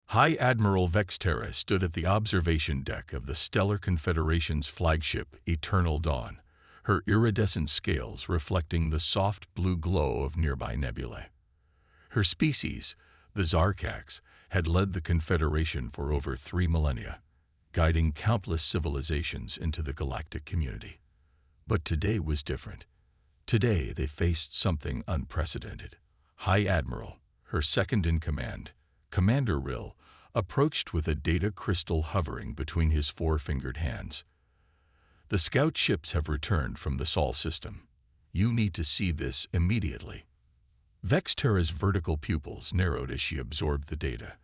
High Admiral Vexterra stood at the observation deck of the Stellar Confederation's flagship, Eternal Dawn, her iridescent scales reflecting the soft blue glow of nearby nebulae. Her species, the Zarkax, had led the Confederation for over 3 millennia, guiding countless civilizations into the galactic community. But today was different. Today they faced something unprecedented. High Admiral, her second-in-command, Commander Rill, approached with a data crystal hovering between his four-fingered hands. "The scout ships have returned from the Sol system. You need to see this immediately." Vexterra's vertical pupils narrowed as she absorbed the data.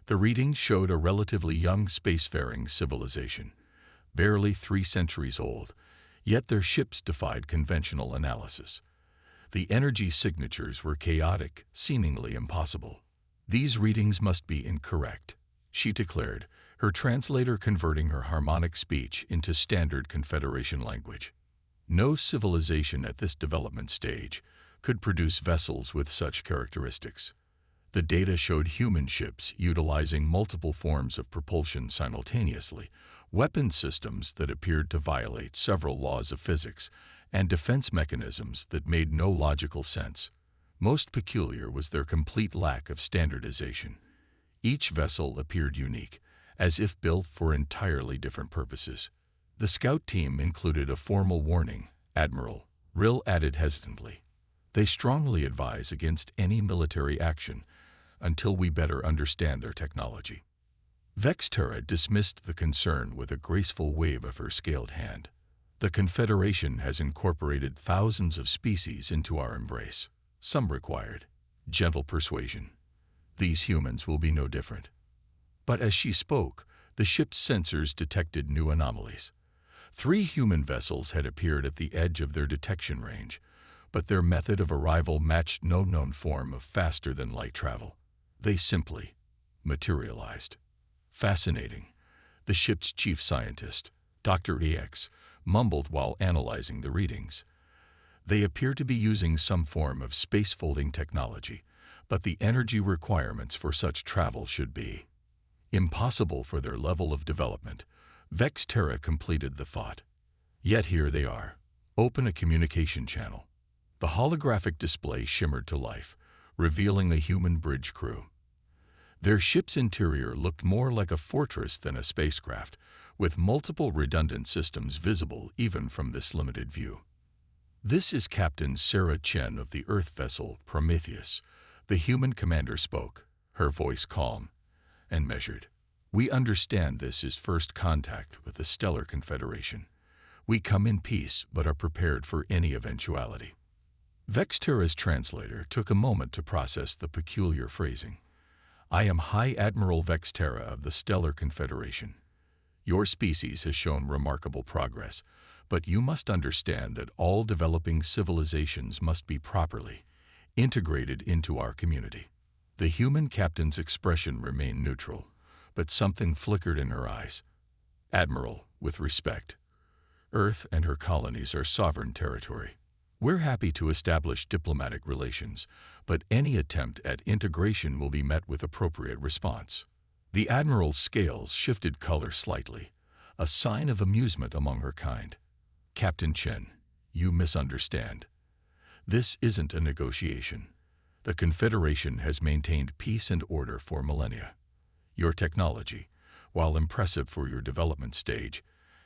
The readings showed a relatively young spacefaring civilization, barely 3 centuries old, yet their ships defied conventional analysis. The energy signatures were chaotic, seemingly impossible. "These readings must be incorrect," she declared, her translator converting her harmonic speech into standard Confederation language. No civilization at this development stage could produce vessels with such characteristics. The data showed human ships utilizing multiple forms of propulsion simultaneously, weapon systems that appeared to violate several laws of physics, and defense mechanisms that made no logical sense. Most peculiar was their complete lack of standardization. Each vessel appeared unique, as if built for entirely different purposes. The scout team included a formal warning, Admiral, Rill added hesitantly. "They strongly advise against any military action until we better understand their technology." Vexterra dismissed the concern with a graceful wave of her scaled hand. "The Confederation has incorporated thousands of species into our embrace. Some required gentle persuasion. These humans will be no different." But as she spoke, the ship's sensors detected new anomalies. 3 human vessels had appeared at the edge of their detection range, but their method of arrival matched no known form of faster-than-light travel. They simply materialized. "Fascinating," the ship's chief scientist, Dr. EX, mumbled while analyzing the readings. "They appear to be using some form of space-folding technology, but the energy requirements for such travel should be impossible for their level of development." Vexterra completed the thought. "Yet here they are. Open a communication channel." The holographic display shimmered to life, revealing a human bridge crew. Their ship's interior looked more like a fortress than a spacecraft, with multiple redundant systems visible even from this limited view. "This is Captain Sarah Chen of the Earth vessel Prometheus," the human commander spoke, her voice calm and measured. "We understand this is first contact with the Stellar Confederation. We come in peace but are prepared for any eventuality." Vexterra's translator took a moment to process the peculiar phrasing. "I am High Admiral Vexterra of the Stellar Confederation. Your species has shown remarkable progress, but you must understand that all developing civilizations must be properly integrated into our community." The human captain's expression remained neutral, but something flickered in her eyes. "Admiral, with respect, Earth and her colonies are sovereign territory. We're happy to establish diplomatic relations, but any attempt at integration will be met with appropriate response." The Admiral's scales shifted color slightly, a sign of amusement among her kind. "Captain Chen, you misunderstand. This isn't a negotiation. The Confederation has maintained peace and order for millennia. Your technology, while impressive for your development stage,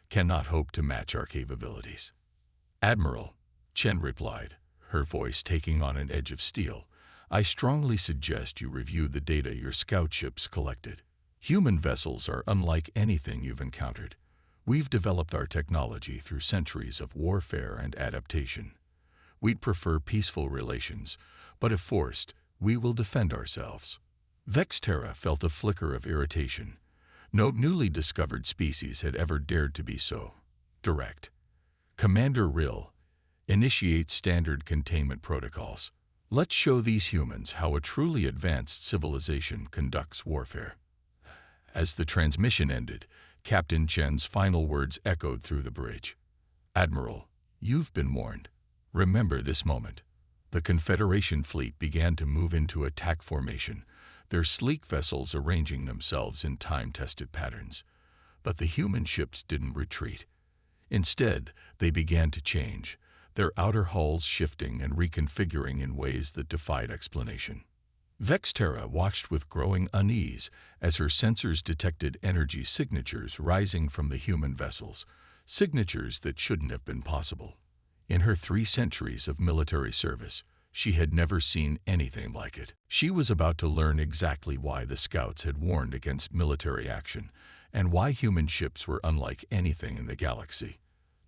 cannot hope to match our capabilities." "Admiral," Chen replied, her voice taking on an edge of steel, "I strongly suggest you review the data your scout ships collected. Human vessels are unlike anything you've encountered. We've developed our technology through centuries of warfare and adaptation. We'd prefer peaceful relations, but if forced, we will defend ourselves." Vexterra felt a flicker of irritation. No newly discovered species had ever dared to be so direct. "Commander Rill, initiate standard containment protocols. Let's show these humans how a truly advanced civilization conducts warfare." As the transmission ended, Captain Chen's final words echoed through the bridge. "Admiral, you've been warned. Remember this moment." The Confederation fleet began to move into attack formation, their sleek vessels arranging themselves in time-tested patterns. But the human ships didn't retreat. Instead, they began to change, their outer hulls shifting and reconfiguring in ways that defied explanation. Vexterra watched with growing unease as her sensors detected energy signatures rising from the human vessels, signatures that shouldn't have been possible. In her 3 centuries of military service, she had never seen anything like it. She was about to learn exactly why the scouts had warned against military action and why human ships were unlike anything in the galaxy.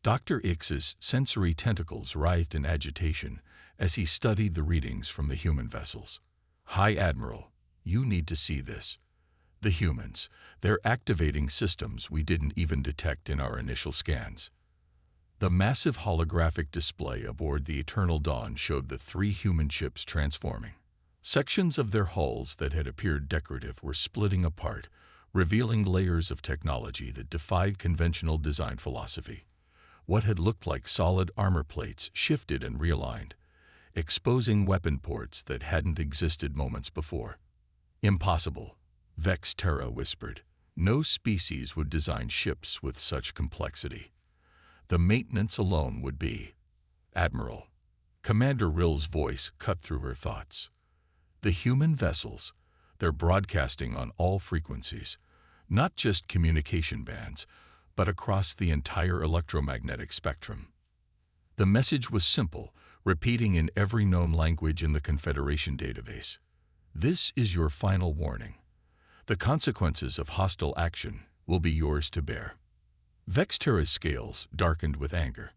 Dr. X's sensory tentacles writhed in agitation as he studied the readings from the human vessels. "High Admiral, you need to see this. The humans, they're activating systems we didn't even detect in our initial scans." The massive holographic display aboard the Eternal Dawn showed the 3 human ships transforming. Sections of their hulls that had appeared decorative were splitting apart, revealing layers of technology that defied conventional design philosophy. What had looked like solid armor plates shifted and realigned, exposing weapon ports that hadn't existed moments before. "Impossible," Vexterra whispered. "No species would design ships with such complexity. The maintenance alone would be..." "Admiral." Commander Rill's voice cut through her thoughts. "The human vessels, they're broadcasting on all frequencies, not just communication bands, but across the entire electromagnetic spectrum." The message was simple, repeating in every known language in the Confederation database. "This is your final warning. The consequences of hostile action will be yours to bear." Vexterra's scales darkened with anger.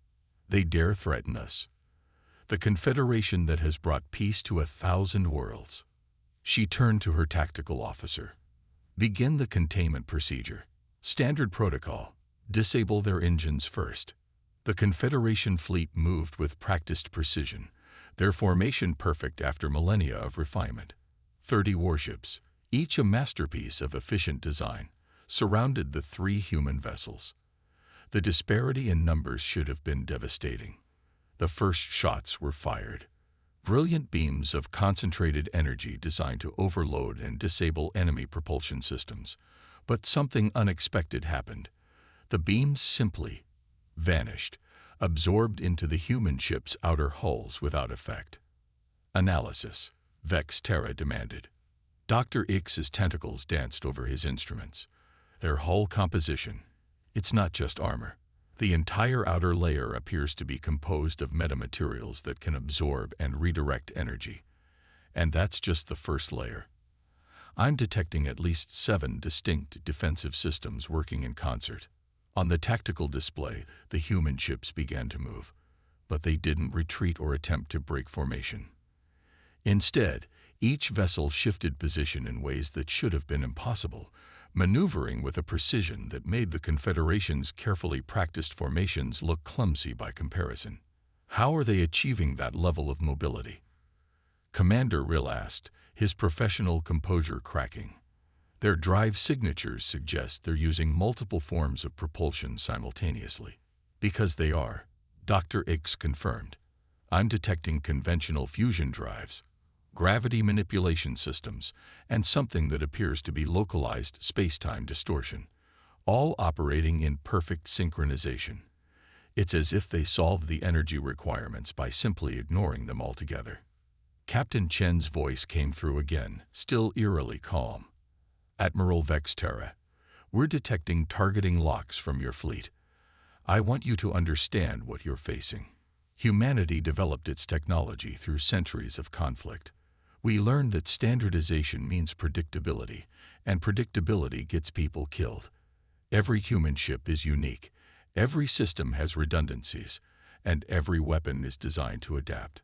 "They dare threaten us. The Confederation that has brought peace to 1,000 worlds." She turned to her tactical officer. "Begin the containment procedure. Standard protocol. Disable their engines first." The Confederation fleet moved with practiced precision, their formation perfect after millennia of refinement. 30 warships, each a masterpiece of efficient design, surrounded the 3 human vessels. The disparity in numbers should have been devastating. The first shots were fired. Brilliant beams of concentrated energy designed to overload and disable enemy propulsion systems. But something unexpected happened. The beams simply vanished, absorbed into the human ship's outer hulls without effect. "Analysis," Vexterra demanded. Dr. X's tentacles danced over his instruments. "Their hull composition. It's not just armor. The entire outer layer appears to be composed of metamaterials that can absorb and redirect energy. And that's just the first layer. I'm detecting at least 7 distinct defensive systems working in concert." On the tactical display, the human ships began to move, but they didn't retreat or attempt to break formation. Instead, each vessel shifted position in ways that should have been impossible, maneuvering with a precision that made the Confederation's carefully practiced formations look clumsy by comparison. "How are they achieving that level of mobility?" Commander Rill asked, his professional composure cracking. "Their drive signatures suggest they're using multiple forms of propulsion simultaneously." "Because they are," Dr. X confirmed. "I'm detecting conventional fusion drives, gravity manipulation systems, and something that appears to be localized space-time distortion, all operating in perfect synchronization. It's as if they solved the energy requirements by simply ignoring them altogether." Captain Chen's voice came through again, still eerily calm. "Admiral Vexterra, we're detecting targeting locks from your fleet. I want you to understand what you're facing. Humanity developed its technology through centuries of conflict. We learned that standardization means predictability, and predictability gets people killed. Every human ship is unique, every system has redundancies, and every weapon is designed to adapt."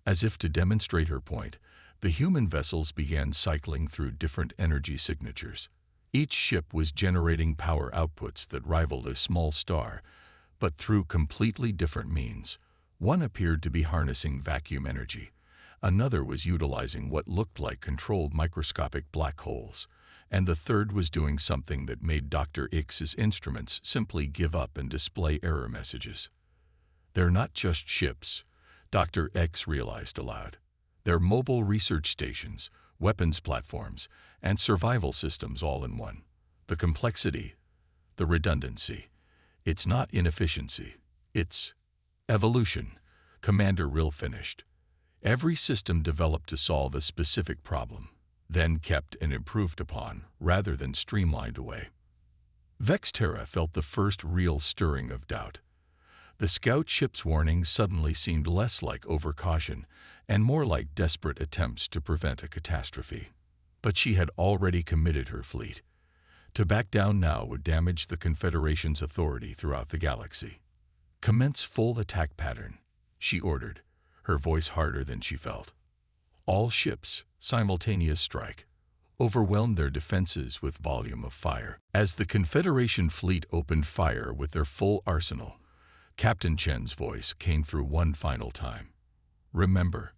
As if to demonstrate her point, the human vessels began cycling through different energy signatures. Each ship was generating power outputs that rivaled a small star, but through completely different means. One appeared to be harnessing vacuum energy. Another was utilizing what looked like controlled microscopic black holes. And the third was doing something that made Dr. X's instruments simply give up and display error messages. "They're not just ships," Dr. X realized aloud. "They're mobile research stations, weapons platforms, and survival systems all in one. The complexity, the redundancy. It's not inefficiency. It's evolution. Commander Rill finished. Every system developed to solve a specific problem, then kept and improved upon, rather than streamlined away. Vexterra felt the first real stirring of doubt. The scout ship's warning suddenly seemed less like overcaution and more like desperate attempts to prevent a catastrophe. But she had already committed her fleet. To back down now would damage the Confederation's authority throughout the galaxy. "Commence full attack pattern," she ordered, her voice harder than she felt. All ships, simultaneous strike, overwhelmed their defenses with volume of fire. As the Confederation fleet opened fire with their full arsenal, Captain Chen's voice came through one final time. "Remember,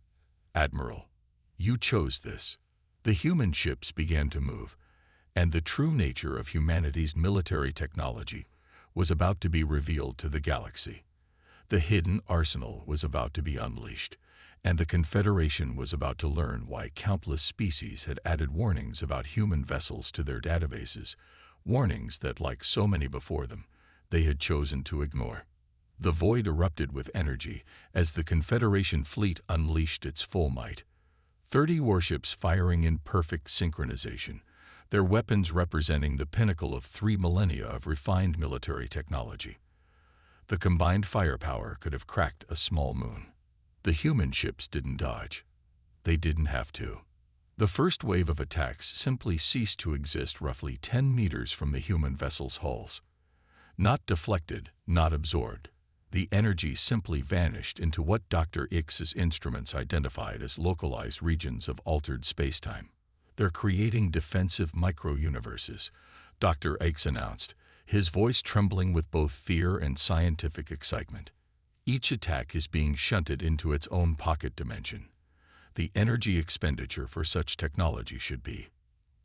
Admiral, you chose this." The human ships began to move, and the true nature of humanity's military technology was about to be revealed to the galaxy. The hidden arsenal was about to be unleashed, and the Confederation was about to learn why countless species had added warnings about human vessels to their databases, warnings that, like so many before them, they had chosen to ignore. The void erupted with energy as the Confederation fleet unleashed its full might. 30 warships firing in perfect synchronization, their weapons representing the pinnacle of 3 millennia of refined military technology. The combined firepower could have cracked a small moon. The human ships didn't dodge. They didn't have to. The first wave of attacks simply ceased to exist roughly 10 meters from the human vessel's hulls. Not deflected, not absorbed. The energy simply vanished into what Dr. X's instruments identified as localized regions of altered spacetime. "They're creating defensive micro-universes," Dr. X announced, his voice trembling with both fear and scientific excitement. "Each attack is being shunted into its own pocket dimension. The energy expenditure for such technology should be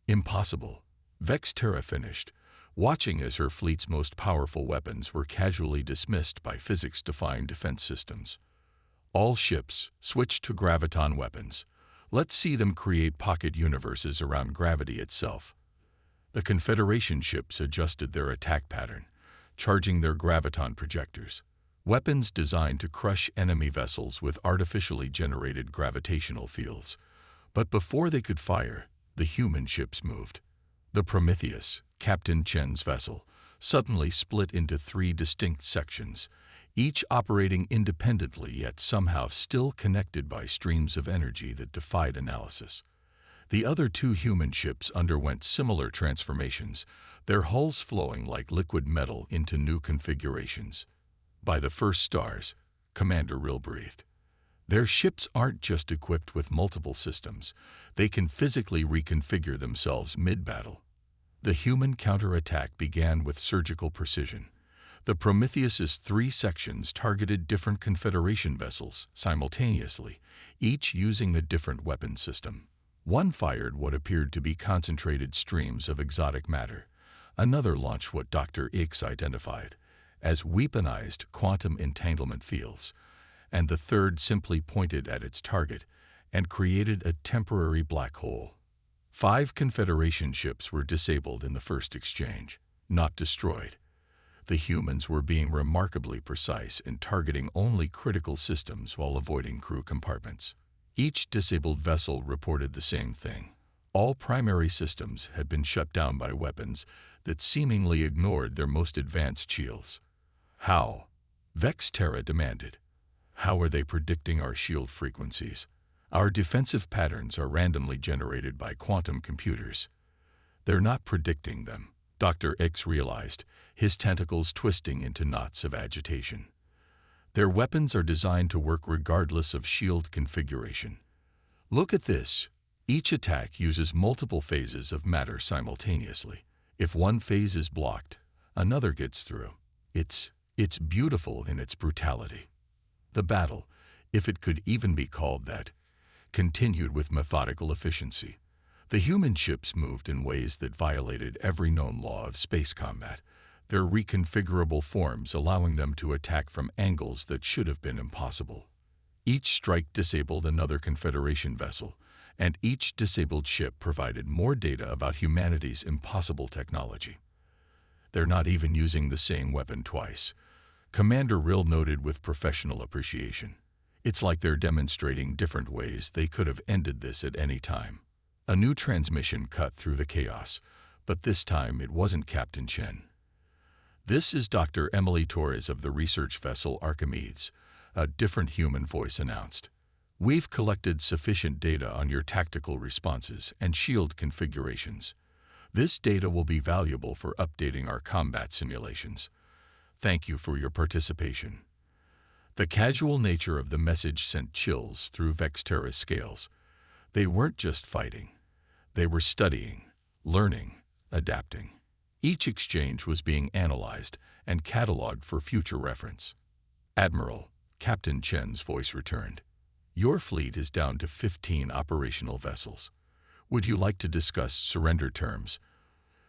impossible." Vexterra finished, watching as her fleet's most powerful weapons were casually dismissed by physics-defying defense systems. "All ships, switch to graviton weapons. Let's see them create pocket universes around gravity itself." The Confederation ships adjusted their attack pattern, charging their graviton projectors, weapons designed to crush enemy vessels with artificially generated gravitational fields. But before they could fire, the human ships moved. The Prometheus, Captain Chen's vessel, suddenly split into 3 distinct sections, each operating independently yet somehow still connected by streams of energy that defied analysis. The other 2 human ships underwent similar transformations, their hulls flowing like liquid metal into new configurations. By the first stars, Commander Rill breathed. Their ships aren't just equipped with multiple systems, they can physically reconfigure themselves mid-battle. The human counterattack began with surgical precision. The Prometheus's 3 sections targeted different Confederation vessels simultaneously, each using a different weapon system. One fired what appeared to be concentrated streams of exotic matter. Another launched what Dr. X identified as weaponized quantum entanglement fields, and the third simply pointed at its target and created a temporary black hole. 5 Confederation ships were disabled in the first exchange, not destroyed. The humans were being remarkably precise in targeting only critical systems while avoiding crew compartments. Each disabled vessel reported the same thing. All primary systems had been shut down by weapons that seemingly ignored their most advanced shields. "How?" Vexterra demanded. "How are they predicting our shield frequencies? Our defensive patterns are randomly generated by quantum computers." "They're not predicting them," Dr. X realized, his tentacles twisting into knots of agitation. "Their weapons are designed to work regardless of shield configuration. Look at this. Each attack uses multiple phases of matter simultaneously. If one phase is blocked, another gets through. It's beautiful in its brutality." The battle, if it could even be called that, continued with methodical efficiency. The human ships moved in ways that violated every known law of space combat, their reconfigurable forms allowing them to attack from angles that should have been impossible. Each strike disabled another Confederation vessel, and each disabled ship provided more data about humanity's impossible technology. They're not even using the same weapon twice, Commander Rill noted with professional appreciation. It's like they're demonstrating different ways they could have ended this at any time. A new transmission cut through the chaos, but this time it wasn't Captain Chen. "This is Dr. Emily Torres of the research vessel Archimedes," a different human voice announced. "We've collected sufficient data on your tactical responses and shield configurations. This data will be valuable for updating our combat simulations. Thank you for your participation." The casual nature of the message sent chills through Vexterra's scales. They weren't just fighting. They were studying, learning, adapting. Each exchange was being analyzed and cataloged for future reference. "Admiral," Captain Chen's voice returned, "your fleet is down to 15 operational vessels. Would you like to discuss surrender terms?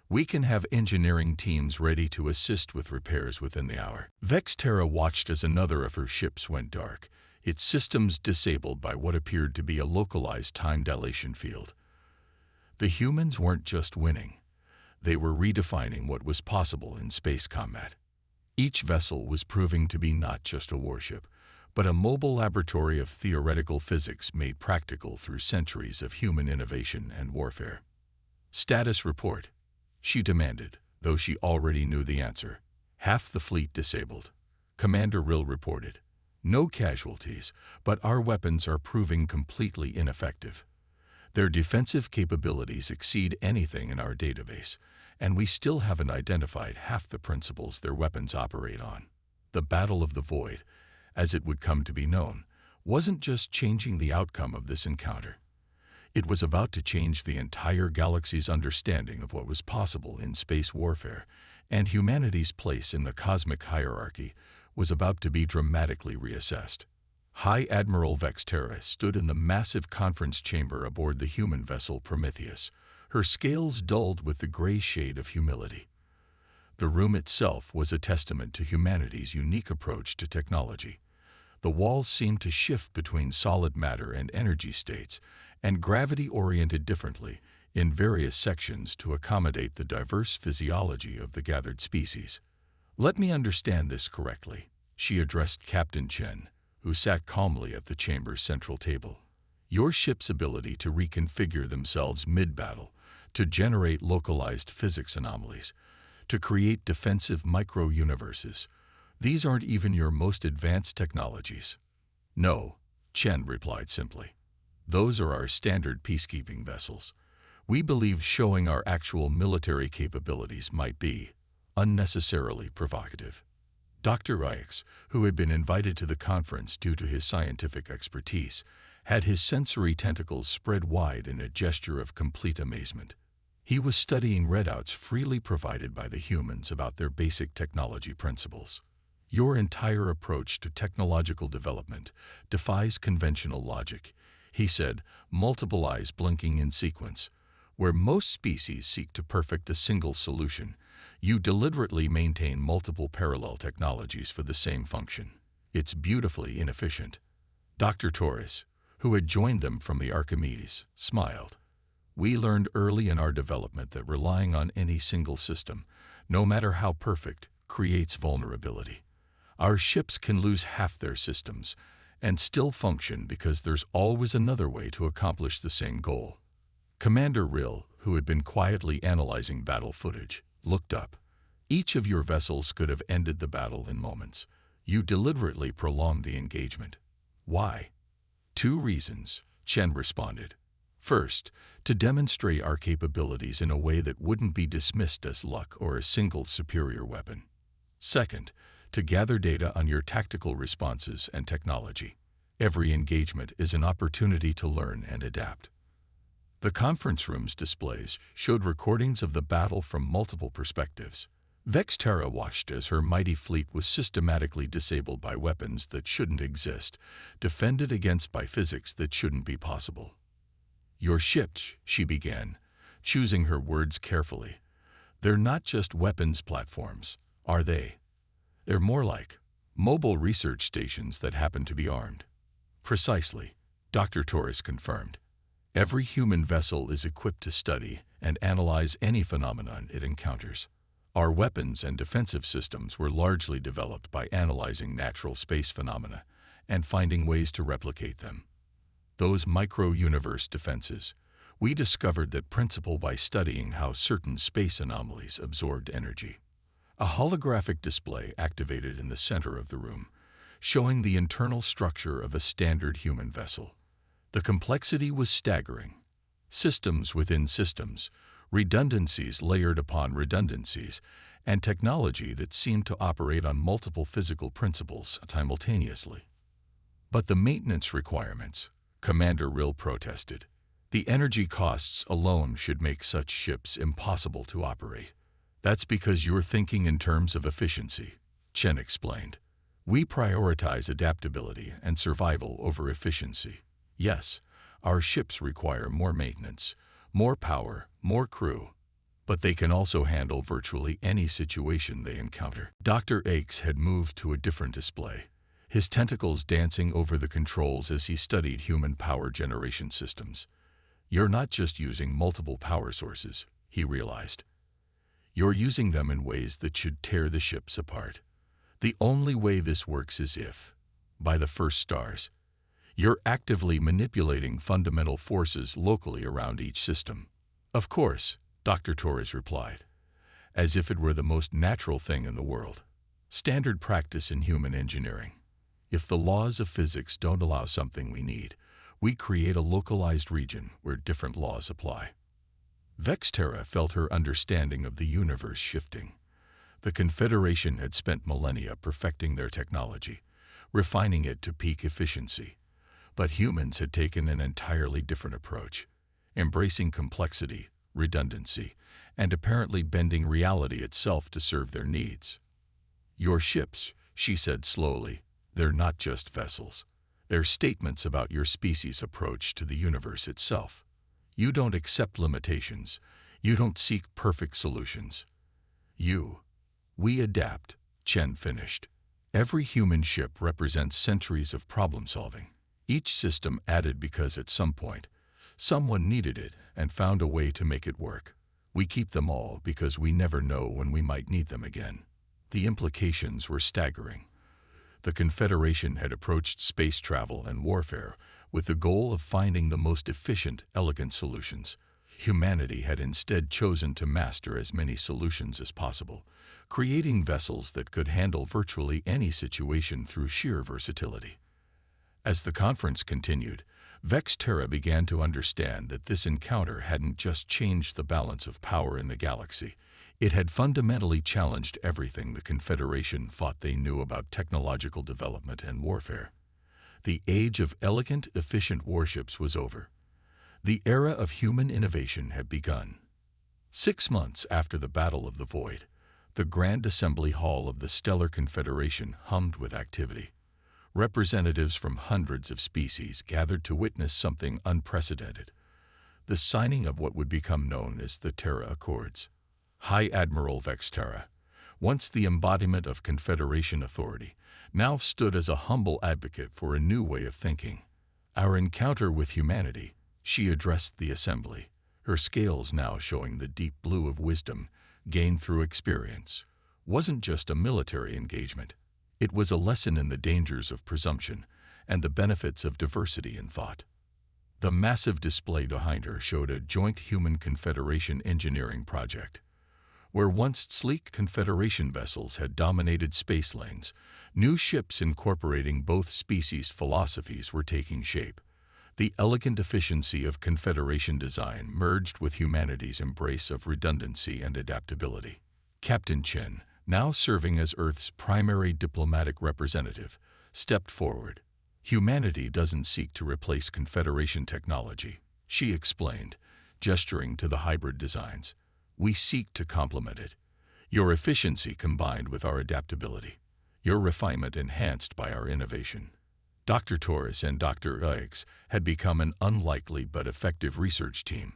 We can have engineering teams ready to assist with repairs within the hour." Vexterra watched as another of her ships went dark, its systems disabled by what appeared to be a localized time dilation field. The humans weren't just winning. They were redefining what was possible in space combat. Each vessel was proving to be not just a warship, but a mobile laboratory of theoretical physics made practical through centuries of human innovation and warfare. "Status report," she demanded, though she already knew the answer. "Half the fleet disabled," Commander Rill reported. "No casualties, but our weapons are proving completely ineffective. Their defensive capabilities exceed anything in our database, and we still haven't identified half the principles their weapons operate on." The Battle of the Void, as it would come to be known, wasn't just changing the outcome of this encounter. It was about to change the entire galaxy's understanding of what was possible in space warfare, and humanity's place in the cosmic hierarchy was about to be dramatically reassessed. High Admiral Vexterra stood in the massive conference chamber aboard the human vessel Prometheus, her scales dulled with the gray shade of humility. The room itself was a testament to humanity's unique approach to technology. The walls seemed to shift between solid matter and energy states, and gravity oriented differently in various sections to accommodate the diverse physiology of the gathered species. "Let me understand this correctly," she addressed Captain Chen, who sat calmly at the chamber's central table. "Your ship's ability to reconfigure themselves mid-battle, to generate localized physics anomalies, to create defensive micro-universes, these aren't even your most advanced technologies." "No," Chen replied simply. "Those are our standard peacekeeping vessels. We believe showing our actual military capabilities might be unnecessarily provocative." Dr. Ix, who had been invited to the conference due to his scientific expertise, had his sensory tentacles spread wide in a gesture of complete amazement. He was studying readouts freely provided by the humans about their basic technology principles. "Your entire approach to technological development defies conventional logic," he said, multiple eyes blinking in sequence. "Where most species seek to perfect a single solution, you deliberately maintain multiple parallel technologies for the same function. It's beautifully inefficient." Dr. Torres, who had joined them from the Archimedes, smiled. "We learned early in our development that relying on any single system, no matter how perfect, creates vulnerability. Our ships can lose half their systems and still function because there's always another way to accomplish the same goal." Commander Rill, who had been quietly analyzing battle footage, looked up. "Each of your vessels could have ended the battle in moments. You deliberately prolonged the engagement. Why?" "Two reasons," Chen responded. "First, to demonstrate our capabilities in a way that wouldn't be dismissed as luck or a single superior weapon. Second, to gather data on your tactical responses and technology. Every engagement is an opportunity to learn and adapt." The conference room's displays showed recordings of the battle from multiple perspectives. Vexterra watched as her mighty fleet was systematically disabled by weapons that shouldn't exist, defended against by physics that shouldn't be possible. "Your ships," she began, choosing her words carefully. "They're not just weapons platforms, are they? They're more like mobile research stations that happen to be armed." "Precisely," Dr. Torres confirmed. Every human vessel is equipped to study and analyze any phenomenon it encounters. Our weapons and defensive systems were largely developed by analyzing natural space phenomena and finding ways to replicate them. Those micro-universe defenses, we discovered that principle by studying how certain space anomalies absorbed energy. A holographic display activated in the center of the room, showing the internal structure of a standard human vessel. The complexity was staggering. Systems within systems, redundancies layered upon redundancies, and technology that seemed to operate on multiple physical principles simultaneously. But the maintenance requirements, Commander Rill protested. The energy costs alone should make such ships impossible to operate. That's because you're thinking in terms of efficiency, Chen explained. We prioritize adaptability and survival over efficiency. Yes, our ships require more maintenance, more power, more crew, but they can also handle virtually any situation they encounter. Dr. Aches had moved to a different display, his tentacles dancing over the controls as he studied human power generation systems. You're not just using multiple power sources, he realized. You're using them in ways that should tear the ships apart. The only way this works is if, by the first stars, you're actively manipulating fundamental forces locally around each system. Of course, Dr. Torres replied, as if it were the most natural thing in the world. Standard practice in human engineering. If the laws of physics don't allow something we need, we create a localized region where different laws apply. Vexterra felt her understanding of the universe shifting. The Confederation had spent millennia perfecting their technology, refining it to peak efficiency. But humans had taken an entirely different approach, embracing complexity, redundancy, and apparently bending reality itself to serve their needs. Your ships, she said slowly, they're not just vessels. They're statements about your species' approach to the universe itself. You don't accept limitations. You don't seek perfect solutions. We adapt, Chen finished. Every human ship represents centuries of problem-solving. Each system added because at some point, someone needed it and found a way to make it work. We keep them all because we never know when we might need them again. The implications were staggering. The Confederation had approached space travel and warfare with the goal of finding the most efficient, elegant solutions. Humanity had instead chosen to master as many solutions as possible, creating vessels that could handle virtually any situation through sheer versatility. As the conference continued, Vexterra began to understand that this encounter hadn't just changed the balance of power in the galaxy. It had fundamentally challenged everything the Confederation thought they knew about technological development and warfare. The age of elegant, efficient warships was over. The era of human innovation had begun. 6 months after the Battle of the Void, the Grand Assembly Hall of the Stellar Confederation hummed with activity. Representatives from hundreds of species gathered to witness something unprecedented, the signing of what would become known as the Terra Accords. High Admiral Vexterra, once the embodiment of Confederation authority, now stood as a humble advocate for a new way of thinking. Our encounter with humanity, she addressed the assembly, her scales now showing the deep blue of wisdom gained through experience, wasn't just a military engagement. It was a lesson in the dangers of presumption and the benefits of diversity in thought. The massive display behind her showed a joint human Confederation engineering project. Where once sleek Confederation vessels had dominated space lanes, new ships incorporating both species' philosophies were taking shape. The elegant efficiency of Confederation design merged with humanity's embrace of redundancy and adaptability. Captain Chen, now serving as Earth's primary diplomatic representative, stepped forward. Humanity doesn't seek to replace Confederation technology, she explained, gesturing to the hybrid designs. We seek to complement it. Your efficiency combined with our adaptability. Your refinement enhanced by our innovation. Dr. Torres and Dr. Aches had become an unlikely but effective research team,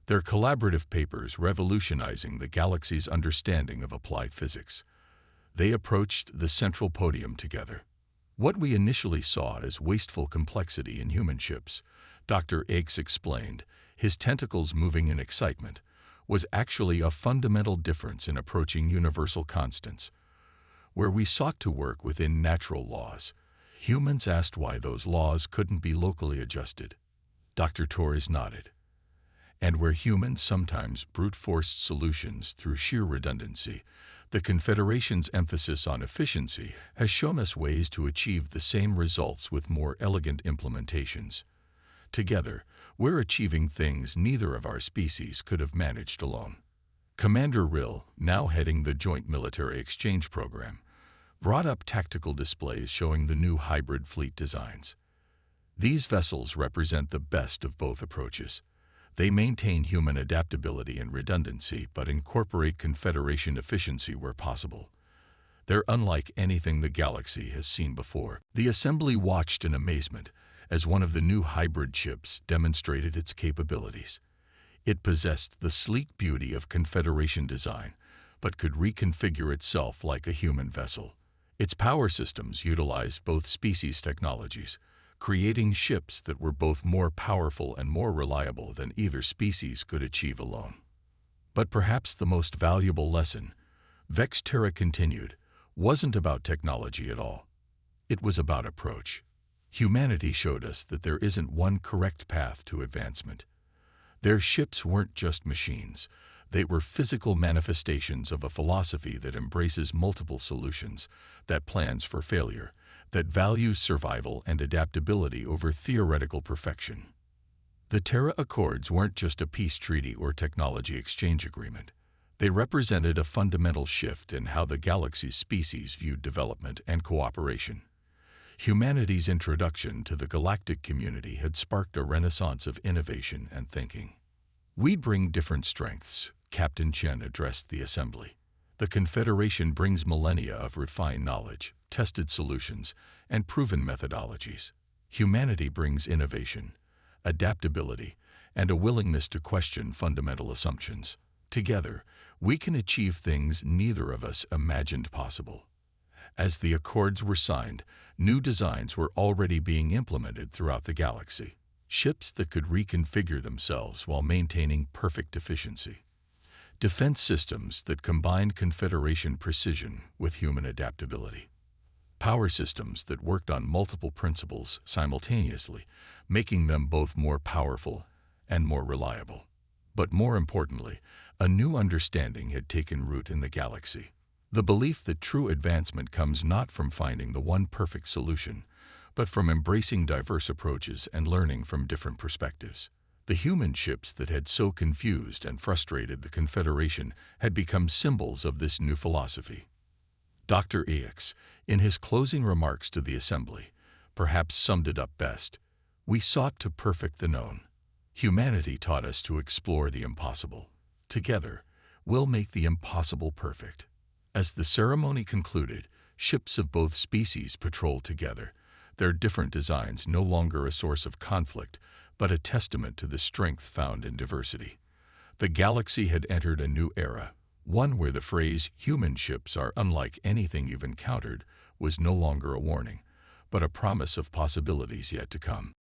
their collaborative papers revolutionizing the galaxy's understanding of applied physics. They approached the central podium together. What we initially saw as wasteful complexity in human ships Dr. X explained, his tentacles moving in excitement, was actually a fundamental difference in approaching universal constants. Where we sought to work within natural laws, humans asked why those laws couldn't be locally adjusted. Dr. Torres nodded. And where humans sometimes brute-forced solutions through sheer redundancy, the Confederation's emphasis on efficiency has shown us ways to achieve the same results with more elegant implementations. Together, we're achieving things neither of our species could have managed alone. Commander Rill, now heading the Joint Military Exchange Program, brought up tactical displays showing the new hybrid fleet designs. These vessels represent the best of both approaches. They maintain human adaptability and redundancy, but incorporate Confederation efficiency where possible. They're unlike anything the galaxy has seen before. The assembly watched in amazement as one of the new hybrid ships demonstrated its capabilities. It possessed the sleek beauty of Confederation design, but could reconfigure itself like a human vessel. Its power systems utilized both species technologies, creating ships that were both more powerful and more reliable than either species could achieve alone. But perhaps the most valuable lesson, Vexterra continued, wasn't about technology at all. It was about approach. Humanity showed us that there isn't one correct path to advancement. Their ships weren't just machines. They were physical manifestations of a philosophy that embraces multiple solutions, that plans for failure, that values survival and adaptability over theoretical perfection. The Terra Accords weren't just a peace treaty or technology exchange agreement. They represented a fundamental shift in how the galaxy's species viewed development and cooperation. Humanity's introduction to the galactic community had sparked a renaissance of innovation and thinking. "We bring different strengths," Captain Chen addressed the assembly. "The Confederation brings millennia of refined knowledge, tested solutions, and proven methodologies. Humanity brings innovation, adaptability, and a willingness to question fundamental assumptions. Together, we can achieve things neither of us imagined possible." As the Accords were signed, new designs were already being implemented throughout the galaxy. Ships that could reconfigure themselves while maintaining perfect efficiency. Defense systems that combined Confederation precision with human adaptability. Power systems that worked on multiple principles simultaneously, making them both more powerful and more reliable. But more importantly, a new understanding had taken root in the galaxy. The belief that true advancement comes not from finding the one perfect solution, but from embracing diverse approaches and learning from different perspectives. The human ships that had so confused and frustrated the Confederation had become symbols of this new philosophy. Dr. X, in his closing remarks to the assembly, perhaps summed it up best. "We sought to perfect the known. Humanity taught us to explore the impossible. Together, we'll make the impossible perfect." As the ceremony concluded, ships of both species patrolled together, their different designs no longer a source of conflict, but a testament to the strength found in diversity. The galaxy had entered a new era, one where the phrase "human ships are unlike anything you've encountered" was no longer a warning, but a promise of possibilities yet to come.